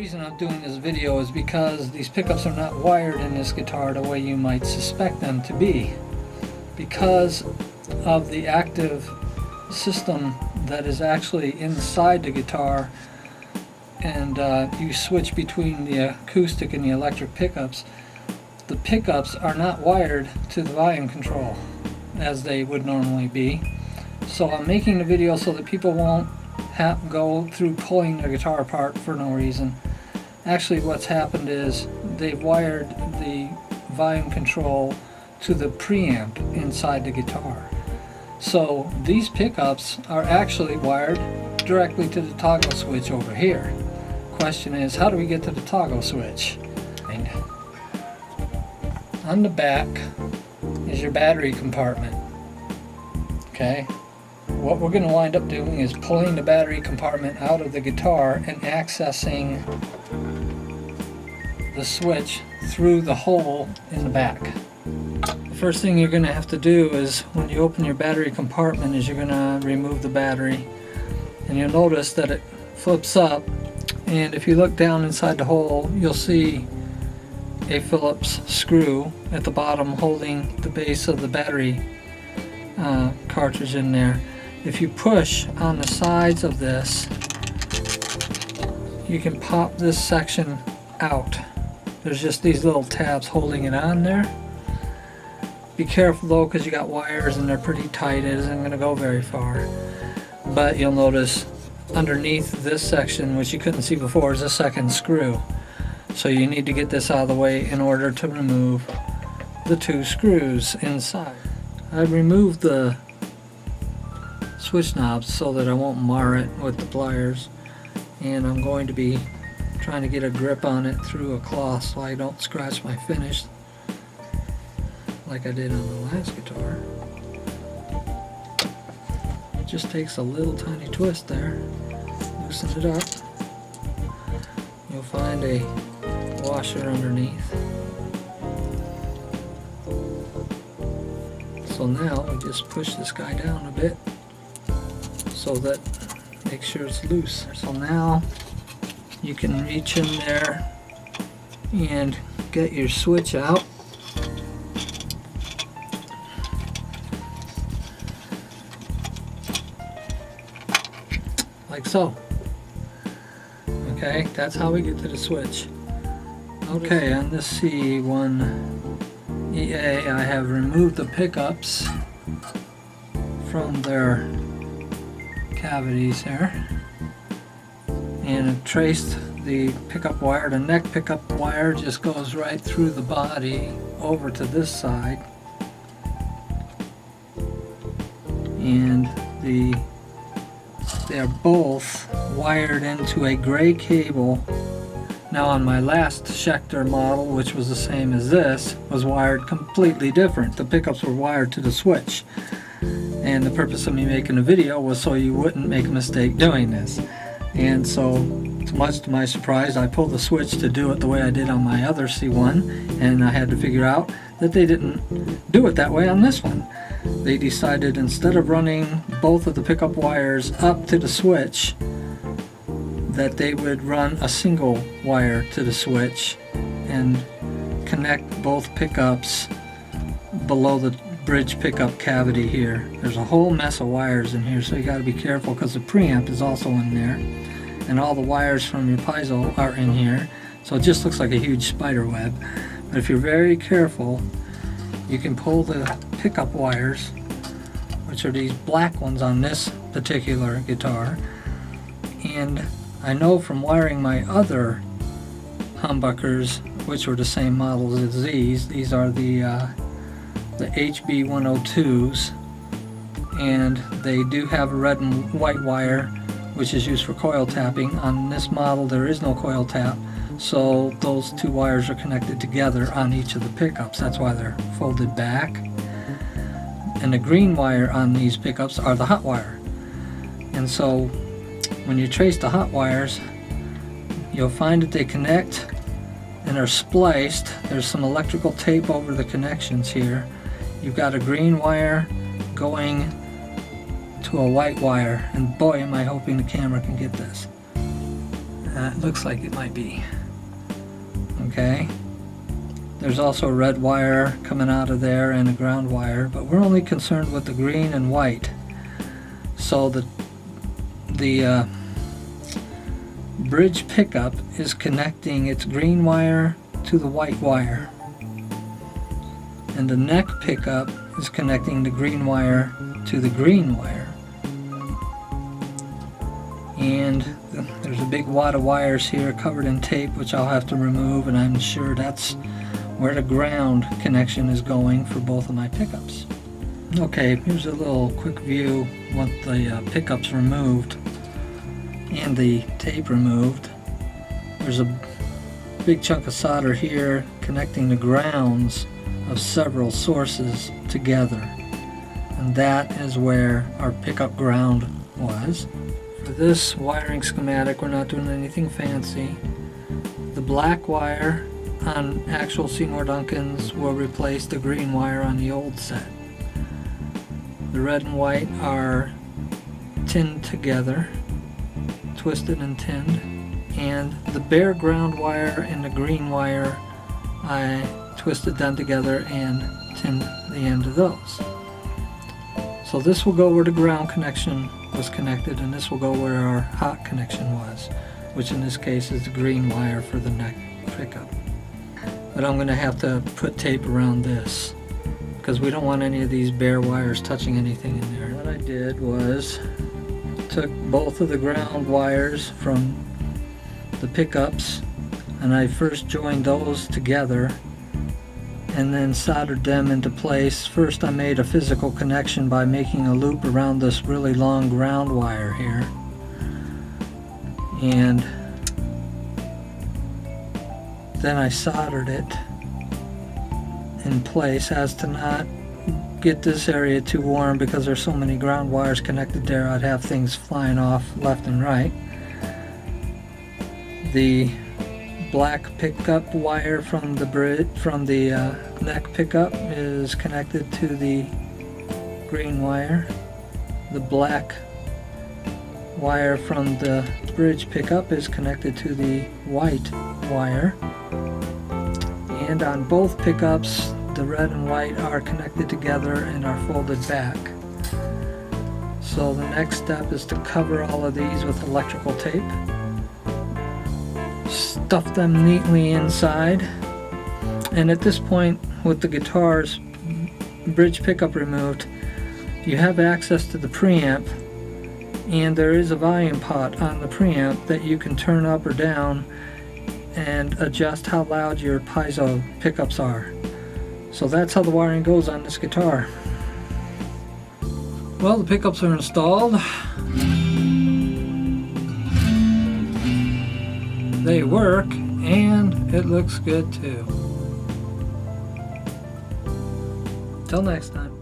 reason I'm doing this video is because these pickups are not wired in this guitar the way you might suspect them to be. Because of the active system that is actually inside the guitar, and you switch between the acoustic and the electric pickups, the pickups are not wired to the volume control as they would normally be. So I'm making the video so that people won't go through pulling their guitar apart for no reason. Actually, what's happened is they've wired the volume control to the preamp inside the guitar. So these pickups are actually wired directly to the toggle switch over here. Question is, how do we get to the toggle switch? On the back is your battery compartment. Okay? What we're going to wind up doing is pulling the battery compartment out of the guitar and accessing the switch through the hole in the back. The first thing you're going to have to do is, when you open your battery compartment, is you're going to remove the battery, and you'll notice that it flips up, and if you look down inside the hole, you'll see a Phillips screw at the bottom holding the base of the battery cartridge in there. If you push on the sides of this, you can pop this section out. There's just these little tabs holding it on there. Be careful though, because you got wires and they're pretty tight. It isn't going to go very far. But you'll notice underneath this section, which you couldn't see before, is a second screw. So you need to get this out of the way in order to remove the two screws inside. I removed the switch knobs so that I won't mar it with the pliers, and I'm going to be trying to get a grip on it through a cloth so I don't scratch my finish like I did on the last guitar. It just takes a little tiny twist there. Loosen it up. You'll find a washer underneath. So now we just push this guy down a bit so that make sure it's loose. So now you can reach in there and get your switch out. Like so. Okay, that's how we get to the switch. Okay, on this C1 EA, I have removed the pickups from their cavities here, and I've traced the pickup wire. The neck pickup wire just goes right through the body over to this side, and they are both wired into a gray cable. Now on my last Schecter model, which was the same as this, was wired completely different. The pickups were wired to the switch, and the purpose of me making a video was so you wouldn't make a mistake doing this. And so, much to my surprise, I pulled the switch to do it the way I did on my other C1, and I had to figure out that they didn't do it that way on this one. They decided, instead of running both of the pickup wires up to the switch, that they would run a single wire to the switch and connect both pickups below the bridge pickup cavity here. There's a whole mess of wires in here, so you got to be careful because the preamp is also in there, and all the wires from your piezo are in here, so it just looks like a huge spider web. But if you're very careful, you can pull the pickup wires, which are these black ones on this particular guitar, and I know from wiring my other humbuckers, which were the same models as these are the HB102s, and they do have a red and white wire, which is used for coil tapping. On this model there is no coil tap, so those two wires are connected together on each of the pickups. That's why they're folded back. And the green wire on these pickups are the hot wire. And so when you trace the hot wires, you'll find that they connect and are spliced. There's some electrical tape over the connections here. You've got a green wire going to a white wire, and boy am I hoping the camera can get this. It looks like it might be. Okay. There's also a red wire coming out of there and a ground wire, but we're only concerned with the green and white. So the bridge pickup is connecting its green wire to the white wire, and the neck pickup is connecting the green wire to the green wire. And there's a big wad of wires here covered in tape, which I'll have to remove, and I'm sure that's where the ground connection is going for both of my pickups. Okay, here's a little quick view once the pickup's removed and the tape removed. There's a big chunk of solder here connecting the grounds of several sources together, and that is where our pickup ground was. For this wiring schematic, we're not doing anything fancy. The black wire on actual Seymour Duncans will replace the green wire on the old set. The red and white are tinned together, twisted and tinned, and the bare ground wire and the green wire, I twisted them together and tinned the end of those. So this will go where the ground connection was connected, and this will go where our hot connection was, which in this case is the green wire for the neck pickup. But I'm going to have to put tape around this because we don't want any of these bare wires touching anything in there. What I did was took both of the ground wires from the pickups, and I first joined those together and then soldered them into place. First I made a physical connection by making a loop around this really long ground wire here, and then I soldered it in place as to not get this area too warm, because there's so many ground wires connected there I'd have things flying off left and right. The black pickup wire from the neck pickup is connected to the green wire. The black wire from the bridge pickup is connected to the white wire. And on both pickups, the red and white are connected together and are folded back. So the next step is to cover all of these with electrical tape, stuff them neatly inside, and at this point, with the guitar's bridge pickup removed, you have access to the preamp, and there is a volume pot on the preamp that you can turn up or down and adjust how loud your piezo pickups are. So that's how the wiring goes on this guitar. Well, the pickups are installed. They work, and it looks good too. Till next time.